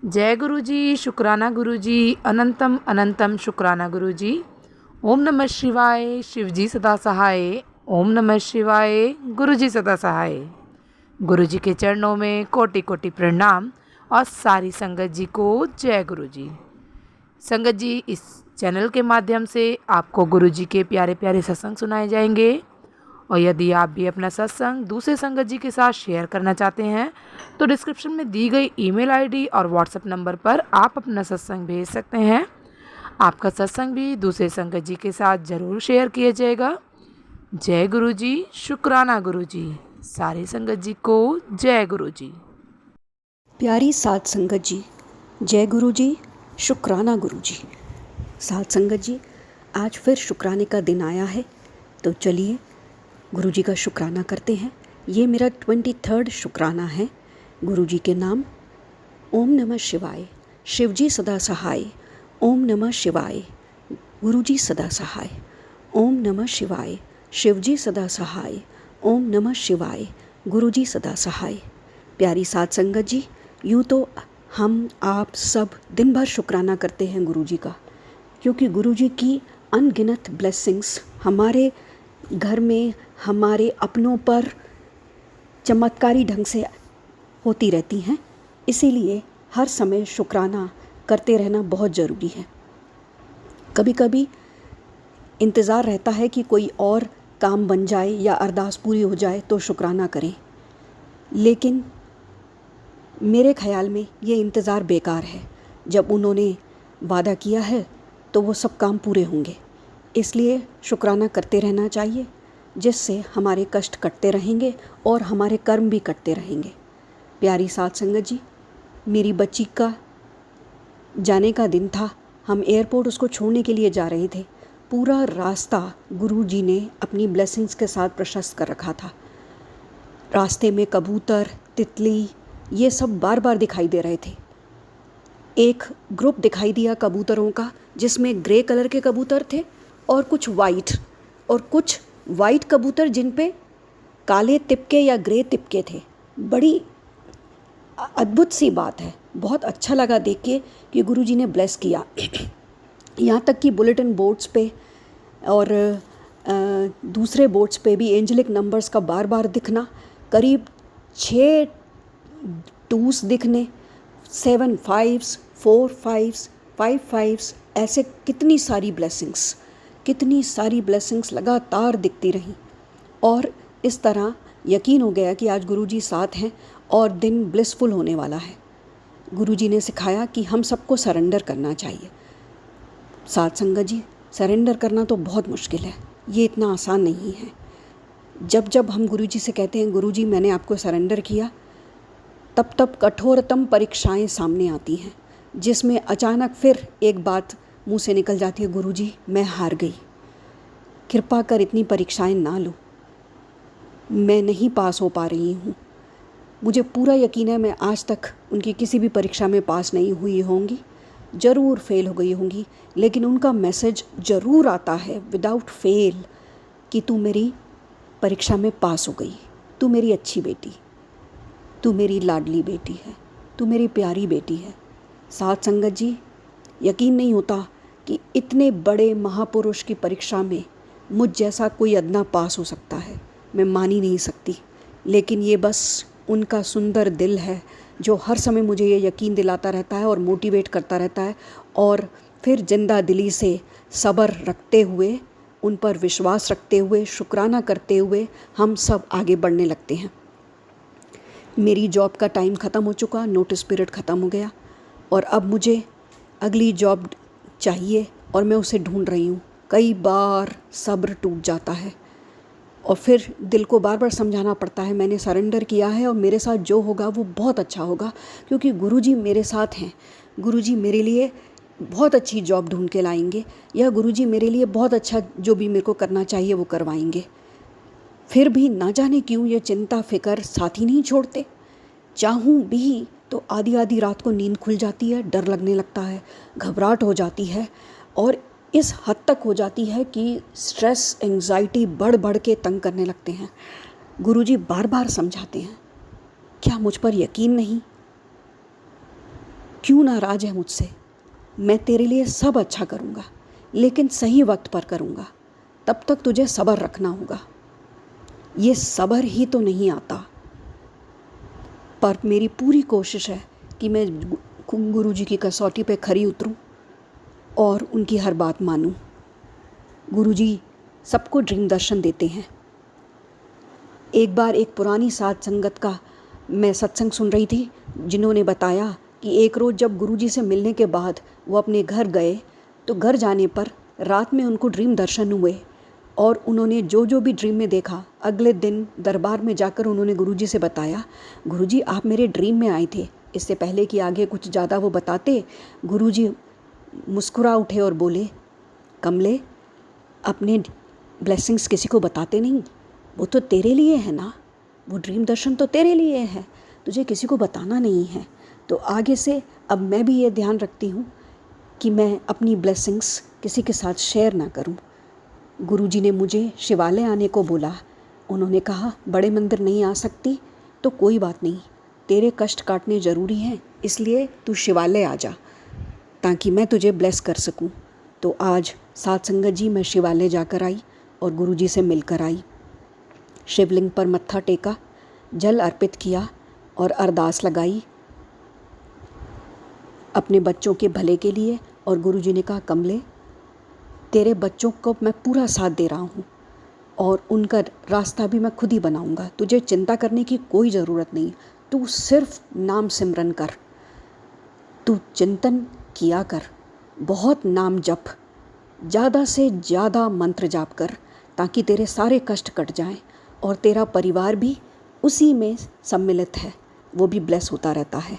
जय गुरु जी, शुक्राना गुरु जी, अनंतम अनंतम शुक्राना गुरु जी। ओम नमः शिवाय, शिव जी सदा सहाय। ओम नमः शिवाय, गुरु जी सदा सहाय। गुरु जी के चरणों में कोटि कोटि प्रणाम और सारी संगत जी को जय गुरु जी। संगत जी, इस चैनल के माध्यम से आपको गुरु जी के प्यारे प्यारे सत्संग सुनाए जाएंगे और यदि आप भी अपना सत्संग दूसरे संगत जी के साथ शेयर करना चाहते हैं तो डिस्क्रिप्शन में दी गई ईमेल आईडी और व्हाट्सएप नंबर पर आप अपना सत्संग भेज सकते हैं। आपका सत्संग भी दूसरे संगत जी के साथ ज़रूर शेयर किया जाएगा। जय गुरु जी, शुक्राना गुरु जी। सारी संगत जी को जय गुरु जी। प्यारी साध संगत जी, जय गुरु जी, शुक्राना गुरु जी। साध संगत जी, आज फिर शुक्राने का दिन आया है, तो चलिए गुरु जी का शुक्राना करते हैं। ये मेरा 23rd शुक्राना है गुरु जी के नाम। ओम नमः शिवाय, शिव जी सदा सहाय। ओम नमः शिवाय, गुरु जी सदा सहाय। ओम नमः शिवाय, शिव जी सदा सहाय। ओम नमः शिवाय, गुरु जी सदा सहाय। प्यारी साध संगत जी, यूँ तो हम आप सब दिन भर शुक्राना करते हैं गुरु जी का, क्योंकि गुरु जी की अनगिनत ब्लेसिंग्स हमारे घर में, हमारे अपनों पर चमत्कारी ढंग से होती रहती हैं। इसीलिए हर समय शुक्राना करते रहना बहुत ज़रूरी है। कभी कभी इंतज़ार रहता है कि कोई और काम बन जाए या अरदास पूरी हो जाए तो शुक्राना करें, लेकिन मेरे ख़याल में ये इंतज़ार बेकार है। जब उन्होंने वादा किया है तो वो सब काम पूरे होंगे, इसलिए शुक्राना करते रहना चाहिए, जिससे हमारे कष्ट कटते रहेंगे और हमारे कर्म भी कटते रहेंगे। प्यारी साध संगत जी, मेरी बच्ची का जाने का दिन था। हम एयरपोर्ट उसको छोड़ने के लिए जा रहे थे। पूरा रास्ता गुरु जी ने अपनी ब्लेसिंग्स के साथ प्रशस्त कर रखा था। रास्ते में कबूतर, तितली, ये सब बार बार दिखाई दे रहे थे। एक ग्रुप दिखाई दिया कबूतरों का, जिसमें ग्रे कलर के कबूतर थे और कुछ वाइट कबूतर जिन पे काले तिपके या ग्रे तिपके थे। बड़ी अद्भुत सी बात है। बहुत अच्छा लगा देख के कि गुरुजी ने ब्लेस किया। यहाँ तक कि बुलेटिन बोर्ड्स पे और दूसरे बोर्ड्स पे भी एंजेलिक नंबर्स का बार बार दिखना, करीब 6 2s दिखने, 7 5s, 4 5s, 5 5s, ऐसे कितनी सारी ब्लेसिंग्स लगातार दिखती रहीं। और इस तरह यकीन हो गया कि आज गुरुजी साथ हैं और दिन ब्लिसफुल होने वाला है। गुरुजी ने सिखाया कि हम सबको सरेंडर करना चाहिए। साध संगत जी, सरेंडर करना तो बहुत मुश्किल है, ये इतना आसान नहीं है। जब हम गुरुजी से कहते हैं गुरुजी मैंने आपको सरेंडर किया, तब कठोरतम परीक्षाएं सामने आती हैं, जिसमें अचानक फिर एक बात मुंह से निकल जाती है, गुरुजी मैं हार गई, कृपा कर इतनी परीक्षाएं ना लो, मैं नहीं पास हो पा रही हूँ। मुझे पूरा यकीन है मैं आज तक उनकी किसी भी परीक्षा में पास नहीं हुई होंगी, ज़रूर फेल हो गई होंगी, लेकिन उनका मैसेज ज़रूर आता है विदाउट फेल कि तू मेरी परीक्षा में पास हो गई, तू मेरी अच्छी बेटी, तू मेरी लाडली बेटी है, तू मेरी प्यारी बेटी है। साध संगत जी, यकीन नहीं होता कि इतने बड़े महापुरुष की परीक्षा में मुझ जैसा कोई अदना पास हो सकता है। मैं मान ही नहीं सकती, लेकिन ये बस उनका सुंदर दिल है जो हर समय मुझे ये यकीन दिलाता रहता है और मोटिवेट करता रहता है, और फिर जिंदा दिली से सब्र रखते हुए, उन पर विश्वास रखते हुए, शुक्राना करते हुए हम सब आगे बढ़ने लगते हैं। मेरी जॉब का टाइम ख़त्म हो चुका, नोटिस पीरियड ख़त्म हो गया और अब मुझे अगली जॉब चाहिए और मैं उसे ढूंढ रही हूँ। कई बार सब्र टूट जाता है और फिर दिल को बार बार समझाना पड़ता है मैंने सरेंडर किया है और मेरे साथ जो होगा वो बहुत अच्छा होगा, क्योंकि गुरुजी मेरे साथ हैं। गुरुजी मेरे लिए बहुत अच्छी जॉब ढूंढ के लाएंगे, या गुरुजी मेरे लिए बहुत अच्छा जो भी मेरे को करना चाहिए वो करवाएंगे। फिर भी ना जाने क्यों ये चिंता फिक्र साथ ही नहीं छोड़ते। चाहूँ भी तो आधी आधी रात को नींद खुल जाती है, डर लगने लगता है, घबराहट हो जाती है, और इस हद तक हो जाती है कि स्ट्रेस, एंग्जाइटी बढ़ बढ़ के तंग करने लगते हैं। गुरुजी बार बार समझाते हैं, क्या मुझ पर यकीन नहीं? क्यों नाराज़ है मुझसे? मैं तेरे लिए सब अच्छा करूँगा, लेकिन सही वक्त पर करूँगा। तब तक तुझे सब्र रखना होगा। ये सब्र ही तो नहीं आता, पर मेरी पूरी कोशिश है कि मैं गुरुजी की कसौटी पे खरी उतरूं और उनकी हर बात मानूं। गुरुजी सबको ड्रीम दर्शन देते हैं। एक बार एक पुरानी साध संगत का मैं सत्संग सुन रही थी, जिन्होंने बताया कि एक रोज़ जब गुरुजी से मिलने के बाद वो अपने घर गए, तो घर जाने पर रात में उनको ड्रीम दर्शन हुए और उन्होंने जो जो भी ड्रीम में देखा, अगले दिन दरबार में जाकर उन्होंने गुरुजी से बताया, गुरुजी आप मेरे ड्रीम में आए थे। इससे पहले कि आगे कुछ ज़्यादा वो बताते, गुरुजी मुस्कुरा उठे और बोले, कमले, अपने ब्लेसिंग्स किसी को बताते नहीं, वो तो तेरे लिए है ना, वो ड्रीम दर्शन तो तेरे लिए है, तुझे किसी को बताना नहीं है। तो आगे से अब मैं भी ये ध्यान रखती हूँ कि मैं अपनी ब्लेसिंग्स किसी के साथ शेयर ना करूँ। गुरुजी ने मुझे शिवालय आने को बोला। उन्होंने कहा, बड़े मंदिर नहीं आ सकती तो कोई बात नहीं, तेरे कष्ट काटने ज़रूरी हैं, इसलिए तू शिवालय आ जा ताकि मैं तुझे ब्लेस कर सकूं। तो आज साथ संगत जी मैं शिवालय जाकर आई और गुरुजी से मिलकर आई। शिवलिंग पर मत्था टेका, जल अर्पित किया और अरदास लगाई अपने बच्चों के भले के लिए। और गुरुजी ने कहा, कमले, तेरे बच्चों को मैं पूरा साथ दे रहा हूँ और उनका रास्ता भी मैं खुद ही बनाऊँगा। तुझे चिंता करने की कोई ज़रूरत नहीं, तू सिर्फ नाम सिमरन कर, तू चिंतन किया कर, बहुत नाम जप, ज़्यादा से ज़्यादा मंत्र जाप कर, ताकि तेरे सारे कष्ट कट जाएं और तेरा परिवार भी उसी में सम्मिलित है, वो भी ब्लेस होता रहता है।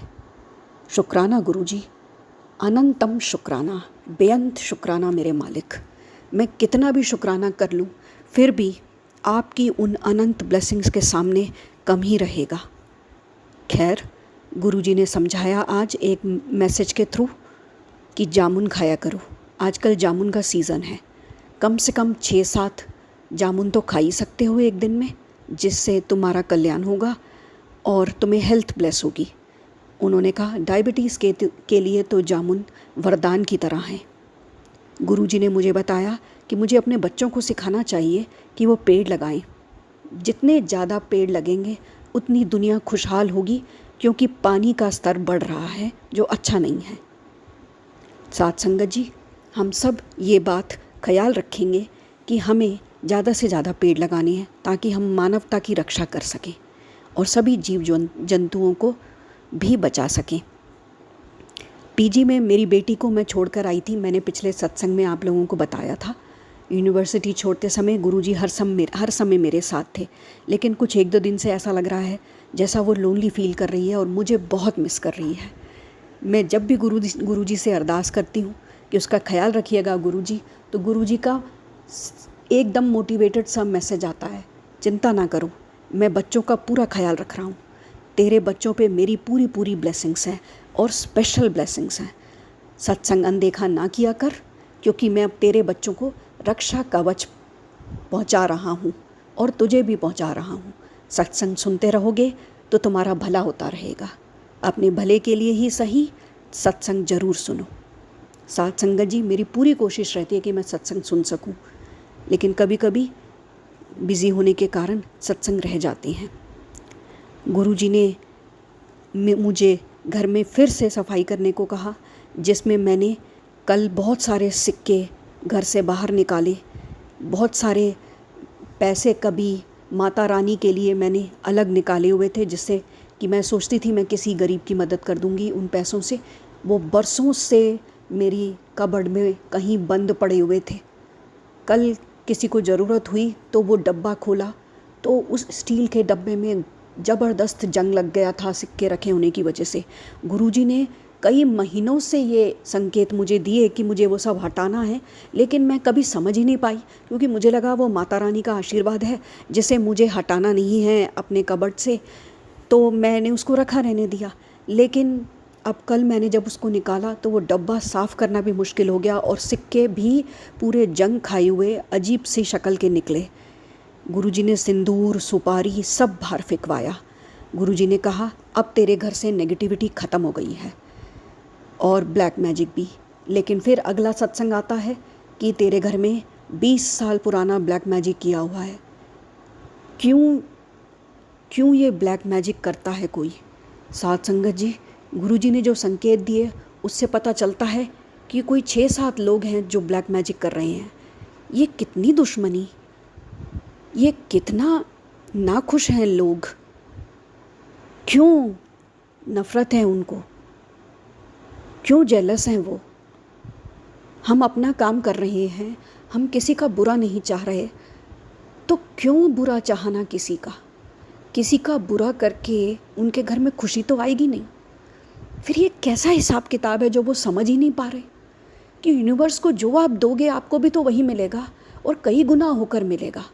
शुक्राना गुरुजी, अनंतम शुक्राना, बेअंत शुक्राना मेरे मालिक। मैं कितना भी शुक्राना कर लूँ फिर भी आपकी उन अनंत ब्लेसिंग्स के सामने कम ही रहेगा। खैर, गुरुजी ने समझाया आज एक मैसेज के थ्रू कि जामुन खाया करो। आजकल जामुन का सीज़न है, कम से कम 6-7 जामुन तो खा ही सकते हो एक दिन में, जिससे तुम्हारा कल्याण होगा और तुम्हें हेल्थ ब्लेस होगी। उन्होंने कहा, डायबिटीज़ के लिए तो जामुन वरदान की तरह हैं। गुरुजी ने मुझे बताया कि मुझे अपने बच्चों को सिखाना चाहिए कि वो पेड़ लगाएं। जितने ज़्यादा पेड़ लगेंगे उतनी दुनिया खुशहाल होगी, क्योंकि पानी का स्तर बढ़ रहा है जो अच्छा नहीं है। साथ संगत जी, हम सब ये बात ख्याल रखेंगे कि हमें ज़्यादा से ज़्यादा पेड़ लगाने हैं ताकि हम मानवता की रक्षा कर सकें और सभी जीव जंतुओं को भी बचा सकें। पीजी में मेरी बेटी को मैं छोड़कर आई थी। मैंने पिछले सत्संग में आप लोगों को बताया था, यूनिवर्सिटी छोड़ते समय गुरुजी हर समय मेरे साथ थे, लेकिन कुछ 1-2 दिन से ऐसा लग रहा है जैसा वो लोनली फील कर रही है और मुझे बहुत मिस कर रही है। मैं जब भी गुरुजी से अरदास करती हूँ कि उसका ख्याल रखिएगा गुरुजी, तो गुरुजी का एकदम मोटिवेटेड सा मैसेज आता है, चिंता ना करो, मैं बच्चों का पूरा ख्याल रख रहा हूँ, तेरे बच्चों पे मेरी पूरी ब्लेसिंग्स हैं और स्पेशल ब्लेसिंग्स हैं। सत्संग अनदेखा ना किया कर, क्योंकि मैं अब तेरे बच्चों को रक्षा कवच पहुंचा रहा हूं और तुझे भी पहुंचा रहा हूं। सत्संग सुनते रहोगे तो तुम्हारा भला होता रहेगा। अपने भले के लिए ही सही, सत्संग ज़रूर सुनो। साथ संगत जी, मेरी पूरी कोशिश रहती है कि मैं सत्संग सुन सकूं, लेकिन कभी कभी बिज़ी होने के कारण सत्संग रह जाते हैं। गुरुजी ने मुझे घर में फिर से सफाई करने को कहा, जिसमें मैंने कल बहुत सारे सिक्के घर से बाहर निकाले, बहुत सारे पैसे कभी माता रानी के लिए मैंने अलग निकाले हुए थे, जिससे कि मैं सोचती थी मैं किसी गरीब की मदद कर दूंगी उन पैसों से। वो बरसों से मेरी कबर्ड में कहीं बंद पड़े हुए थे। कल किसी को ज़रूरत हुई तो वो डब्बा खोला तो उस स्टील के डब्बे में ज़बरदस्त जंग लग गया था सिक्के रखे होने की वजह से। गुरुजी ने कई महीनों से ये संकेत मुझे दिए कि मुझे वो सब हटाना है, लेकिन मैं कभी समझ ही नहीं पाई, क्योंकि मुझे लगा वो माता रानी का आशीर्वाद है जिसे मुझे हटाना नहीं है अपने कबर्ड से, तो मैंने उसको रखा रहने दिया। लेकिन अब कल मैंने जब उसको निकाला तो वो डब्बा साफ़ करना भी मुश्किल हो गया और सिक्के भी पूरे जंग खाए हुए अजीब सी शक्ल के निकले। गुरुजी ने सिंदूर सुपारी सब बाहर फेंकवाया। गुरुजी ने कहा, अब तेरे घर से नेगेटिविटी ख़त्म हो गई है, और ब्लैक मैजिक भी। लेकिन फिर अगला सत्संग आता है कि तेरे घर में 20 साल पुराना ब्लैक मैजिक किया हुआ है। क्यों ये ब्लैक मैजिक करता है कोई? साथ संगत जी, गुरुजी ने जो संकेत दिए उससे पता चलता है कि कोई 6-7 लोग हैं जो ब्लैक मैजिक कर रहे हैं। ये कितनी दुश्मनी, ये कितना नाखुश हैं लोग, क्यों नफ़रत है उनको, क्यों जेलस हैं वो। हम अपना काम कर रहे हैं, हम किसी का बुरा नहीं चाह रहे, तो क्यों बुरा चाहना किसी का बुरा करके उनके घर में खुशी तो आएगी नहीं। फिर ये कैसा हिसाब किताब है जो वो समझ ही नहीं पा रहे कि यूनिवर्स को जो आप दोगे आपको भी तो वही मिलेगा और कई गुना होकर मिलेगा।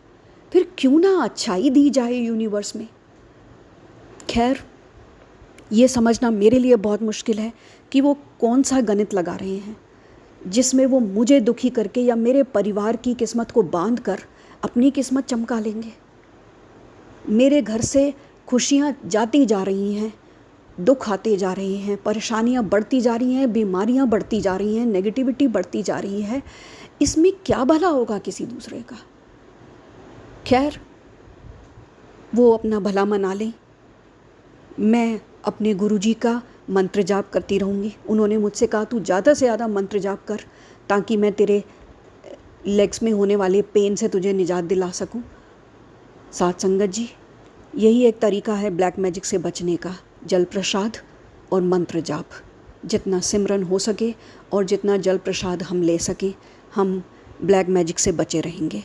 फिर क्यों ना अच्छाई दी जाए यूनिवर्स में। खैर, ये समझना मेरे लिए बहुत मुश्किल है कि वो कौन सा गणित लगा रहे हैं जिसमें वो मुझे दुखी करके या मेरे परिवार की किस्मत को बांध कर अपनी किस्मत चमका लेंगे। मेरे घर से खुशियाँ जाती जा रही हैं, दुख आते जा रहे हैं, परेशानियाँ बढ़ती जा रही हैं, बीमारियाँ बढ़ती जा रही हैं, नेगेटिविटी बढ़ती जा रही है। इसमें क्या भला होगा किसी दूसरे का? खैर, वो अपना भला मना लें, मैं अपने गुरुजी का मंत्र जाप करती रहूँगी। उन्होंने मुझसे कहा तू ज़्यादा से ज़्यादा मंत्र जाप कर ताकि मैं तेरे लेग्स में होने वाले पेन से तुझे निजात दिला सकूं। साथ संगत जी, यही एक तरीका है ब्लैक मैजिक से बचने का, जल प्रसाद और मंत्र जाप। जितना सिमरन हो सके और जितना जल प्रसाद हम ले सकें, हम ब्लैक मैजिक से बचे रहेंगे।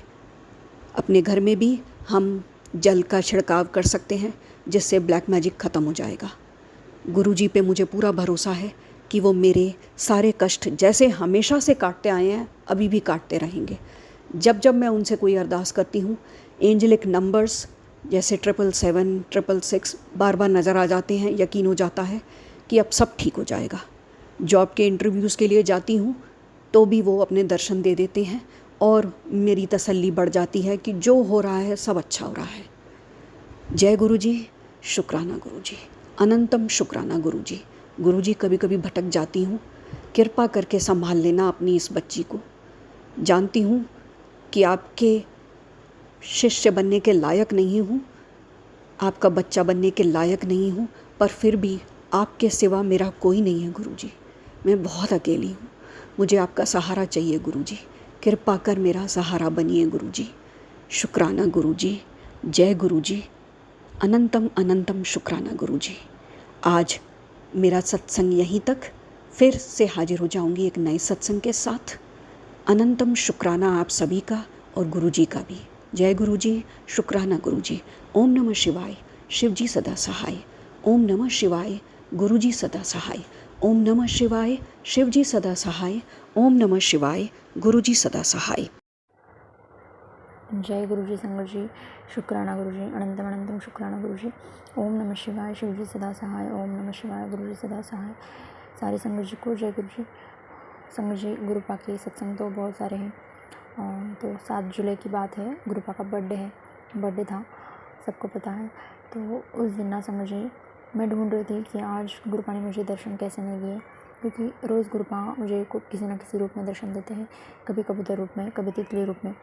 अपने घर में भी हम जल का छिड़काव कर सकते हैं जिससे ब्लैक मैजिक ख़त्म हो जाएगा। गुरुजी पे मुझे पूरा भरोसा है कि वो मेरे सारे कष्ट जैसे हमेशा से काटते आए हैं अभी भी काटते रहेंगे। जब जब मैं उनसे कोई अरदास करती हूँ, एंजेलिक नंबर्स जैसे 777, 666 बार बार नज़र आ जाते हैं। यकीन हो जाता है कि अब सब ठीक हो जाएगा। जॉब के इंटरव्यूज़ के लिए जाती हूँ तो भी वो अपने दर्शन दे देते हैं और मेरी तसल्ली बढ़ जाती है कि जो हो रहा है सब अच्छा हो रहा है। जय गुरुजी, शुक्राना गुरुजी, अनंतम शुक्राना गुरुजी। गुरुजी, कभी कभी भटक जाती हूँ, कृपा करके संभाल लेना अपनी इस बच्ची को। जानती हूँ कि आपके शिष्य बनने के लायक नहीं हूँ, आपका बच्चा बनने के लायक नहीं हूँ, पर फिर भी आपके सिवा मेरा कोई नहीं है गुरुजी। मैं बहुत अकेली हूँ, मुझे आपका सहारा चाहिए गुरुजी। कृपा कर मेरा सहारा बनिए गुरुजी। शुक्राना गुरुजी, जय गुरुजी, अनंतम अनंतम शुक्राना गुरुजी। आज मेरा सत्संग यहीं तक, फिर से हाजिर हो जाऊंगी एक नए सत्संग के साथ। अनंतम शुक्राना आप सभी का और गुरुजी का भी। जय गुरुजी, शुक्राना गुरुजी। ओम नमः शिवाय, शिवजी सदा सहाय। ओम नमः शिवाय, गुरुजी सदा सहाय। ओम नमः शिवाय, शिवजी सदा सहाय। ओम नमः शिवाय, गुरुजी सदा सहाय। जय गुरुजी संगत जी, शुक्राना गुरुजी, अनंतम अनंतम शुक्राना गुरुजी। ओम नमः शिवाय, शिवजी सदा सहाय। ओम नमः शिवाय, गुरुजी सदा सहाय। सारी संगत जी को जय गुरुजी। संगत जी, गुरुपा के सत्संग तो बहुत सारे हैं। तो 7 जुलाई की बात है, गुरुपा का बर्थडे था, सबको पता है। तो उस दिन ना संगत जी, मैं ढूंढ रही थी कि आज गुरुपा ने मुझे दर्शन कैसे नहीं दिए, क्योंकि रोज़ गुरुपा मुझे किसी न किसी रूप में दर्शन देते हैं, कभी कबूतर रूप में, कभी तितली रूप में।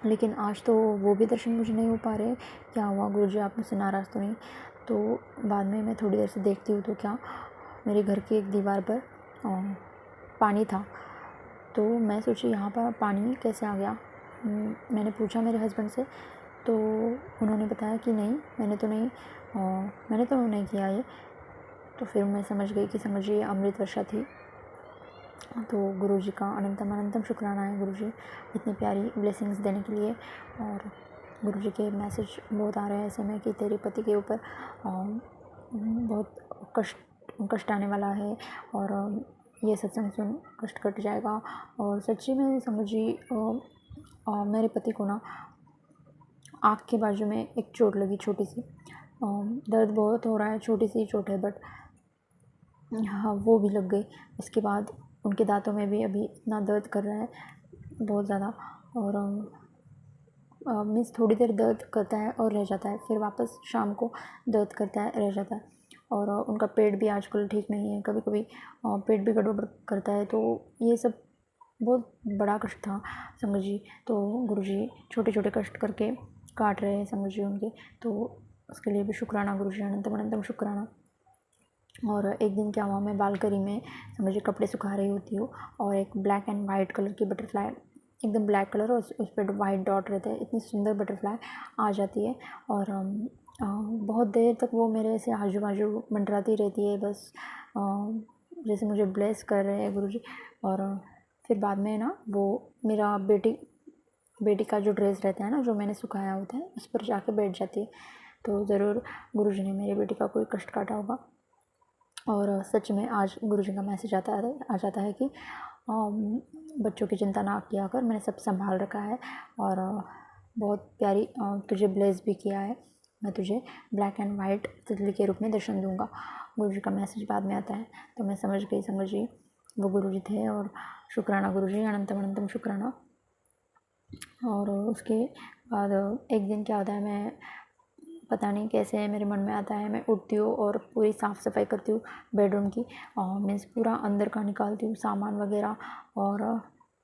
लेकिन आज तो वो भी दर्शन मुझे नहीं हो पा रहे। क्या हुआ गुरुजी, आप मुझसे नाराज़ तो नहीं? तो बाद में मैं थोड़ी देर से देखती हूँ तो क्या, मेरे घर की एक दीवार पर पानी था। तो मैं सोची यहाँ पर पानी कैसे आ गया। मैंने पूछा मेरे हस्बैंड से, तो उन्होंने बताया कि नहीं, मैंने तो नहीं किया ये। तो फिर मैं समझ गई कि समझिए अमृत वर्षा थी। तो गुरुजी का अनंतम अनंतम शुक्राना है गुरुजी, इतनी प्यारी ब्लेसिंग्स देने के लिए। और गुरुजी के मैसेज बहुत आ रहे हैं ऐसे में कि तेरे पति के ऊपर बहुत कष्ट आने वाला है और ये सत्संग सुन कष्ट कट जाएगा। और सच्ची में समझी, मेरे पति को ना आँख के बाजू में एक चोट लगी, छोटी सी। दर्द बहुत हो रहा है, छोटी सी चोट है, बट हाँ वो भी लग गई। इसके बाद उनके दांतों में भी अभी इतना दर्द कर रहा है, बहुत ज़्यादा। और मीन्स थोड़ी देर दर्द करता है और रह जाता है, फिर वापस शाम को दर्द करता है, रह जाता है। और उनका पेट भी आजकल ठीक नहीं है, कभी कभी पेट भी गड़बड़ करता है। तो ये सब बहुत बड़ा कष्ट था संगत जी। तो गुरुजी छोटे छोटे कष्ट करके काट रहे हैं संगत जी उनके, तो उसके लिए भी शुक्राना गुरुजी, अनंतम अनंतम शुक्राना। और एक दिन क्या हुआ, मैं बालकनी में संगत जी कपड़े सुखा रही होती हूँ और एक ब्लैक एंड वाइट कलर की बटरफ्लाई, एकदम ब्लैक कलर और उस पर वाइट डॉट रहते हैं, इतनी सुंदर बटरफ्लाई आ जाती है। और बहुत देर तक वो मेरे से आजू बाजू मंडराती रहती है, बस जैसे मुझे ब्लेस कर रहे हैं गुरुजी। और फिर बाद में ना वो मेरा बेटी का जो ड्रेस रहता है ना, जो मैंने सुखाया होता है, उस पर जाके बैठ जाती है। तो ज़रूर गुरुजी ने मेरी बेटी का कोई कष्ट काटा होगा। और सच में आज गुरुजी का मैसेज आ जाता है कि बच्चों की चिंता ना किया कर, मैंने सब संभाल रखा है और बहुत प्यारी तुझे ब्लेस भी किया है, मैं तुझे ब्लैक एंड वाइट तितली के रूप में दर्शन दूंगा। गुरुजी का मैसेज बाद में आता है, तो मैं समझ गई संगत जी वो गुरुजी थे। और शुक्राना गुरुजी, अनंतम अनंतम शुक्राना। और उसके बाद एक दिन क्या होता है, मैं पता नहीं कैसे मेरे मन में आता है, मैं उठती हूँ और पूरी साफ़ सफाई करती हूँ बेडरूम की, मीन्स पूरा अंदर का निकालती हूँ सामान वगैरह। और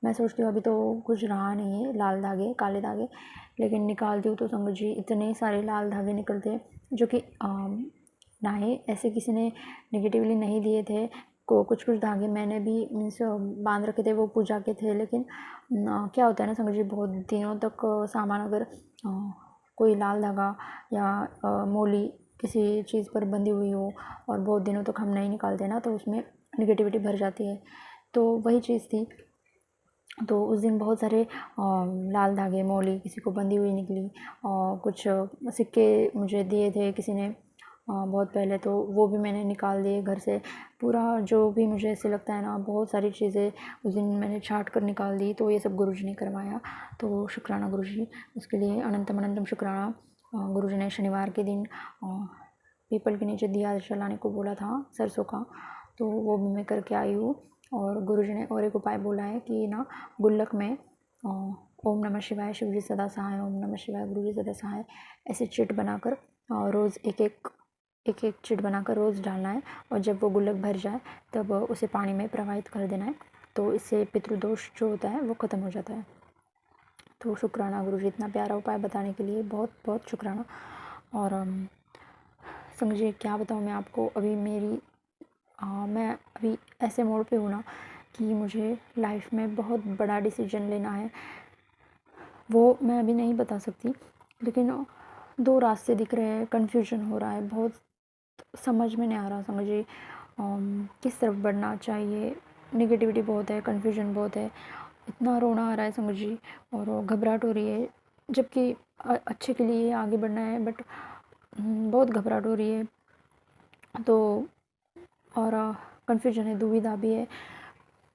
मैं सोचती हूँ अभी तो कुछ रहा नहीं है, लाल धागे काले धागे, लेकिन निकालती हूँ तो संगत जी इतने सारे लाल धागे निकलते हैं, जो कि ना ही ऐसे किसी ने नेगेटिवली नहीं दिए थे। कुछ धागे मैंने भी मीन्स बांध रखे थे, वो पूजा के थे। लेकिन क्या होता है ना संगत जी, बहुत दिनों तक सामान अगर कोई लाल धागा या मोली किसी चीज़ पर बंधी हुई हो और बहुत दिनों तक हम नहीं निकालते ना, तो उसमें नेगेटिविटी भर जाती है। तो वही चीज़ थी। तो उस दिन बहुत सारे लाल धागे मोली किसी को बंधी हुई निकली, और कुछ सिक्के मुझे दिए थे किसी ने बहुत पहले, तो वो भी मैंने निकाल दिए घर से। पूरा जो भी मुझे ऐसे लगता है ना, बहुत सारी चीज़ें उस दिन मैंने छांट कर निकाल दी। तो ये सब गुरुजी ने करवाया, तो शुक्राना गुरुजी, उसके लिए अनंतम अनंतम शुक्राना। गुरुजी ने शनिवार के दिन पीपल के नीचे दिया जलाने को बोला था सरसों का, तो वो भी मैं करके आई हूँ। और गुरुजी ने और एक उपाय बोला है कि ना गुल्लक में ओम नमः शिवाय शिवजी सदा सहाय, ओम नमः शिवाय गुरुजी सदा सहाय, ऐसे चिट बनाकर रोज़ एक एक चिट बनाकर रोज़ डालना है। और जब वो गुल्लक भर जाए तब उसे पानी में प्रवाहित कर देना है, तो इससे पितृदोष जो होता है वो ख़त्म हो जाता है। तो शुक्राना गुरुजी, इतना प्यारा उपाय बताने के लिए बहुत बहुत शुक्राना। और संगत जी क्या बताऊँ मैं आपको, अभी मैं अभी ऐसे मोड़ पे हूँ ना कि मुझे लाइफ में बहुत बड़ा डिसीजन लेना है। वो मैं अभी नहीं बता सकती, लेकिन 2 रास्ते दिख रहे हैं, कन्फ्यूजन हो रहा है, बहुत समझ में नहीं आ रहा संगत जी किस तरफ बढ़ना चाहिए। नेगेटिविटी बहुत है, कन्फ्यूजन बहुत है, इतना रोना आ रहा है संगत जी, और घबराहट हो रही है, जबकि अच्छे के लिए आगे बढ़ना है, बट बहुत घबराहट हो रही है। तो और कन्फ्यूजन है, दुविधा भी है।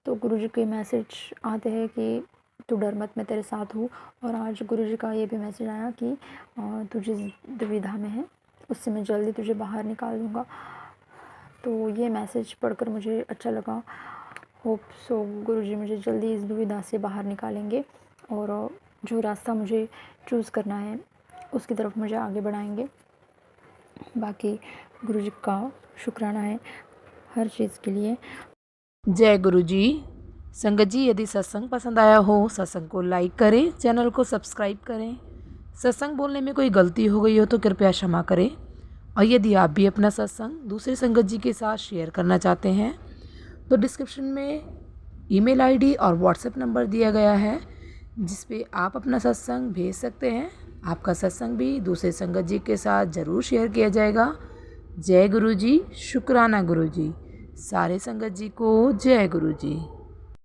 तो गुरुजी के मैसेज आते हैं कि तू डर मत, मैं तेरे साथ हूँ। और आज गुरुजी का ये भी मैसेज आया कि तू जिस दुविधा में है उससे मैं जल्दी तुझे बाहर निकाल दूँगा। तो ये मैसेज पढ़कर मुझे अच्छा लगा। होप सो गुरुजी मुझे जल्दी इस दुविधा से बाहर निकालेंगे और जो रास्ता मुझे चूज़ करना है उसकी तरफ मुझे आगे बढ़ाएंगे। बाकी गुरुजी का शुक्राना है हर चीज़ के लिए। जय गुरुजी। संगत जी यदि सत्संग पसंद आया हो, सत्संग को लाइक करें, चैनल को सब्सक्राइब करें। सत्संग बोलने में कोई गलती हो गई हो तो कृपया क्षमा करें। और यदि आप भी अपना सत्संग दूसरे संगत जी के साथ शेयर करना चाहते हैं तो डिस्क्रिप्शन में ईमेल आईडी और व्हाट्सएप नंबर दिया गया है, जिस पे आप अपना सत्संग भेज सकते हैं। आपका सत्संग भी दूसरे संगत जी के साथ ज़रूर शेयर किया जाएगा। जय गुरुजी, शुक्राना गुरुजी। सारे संगत जी को जय गुरुजी।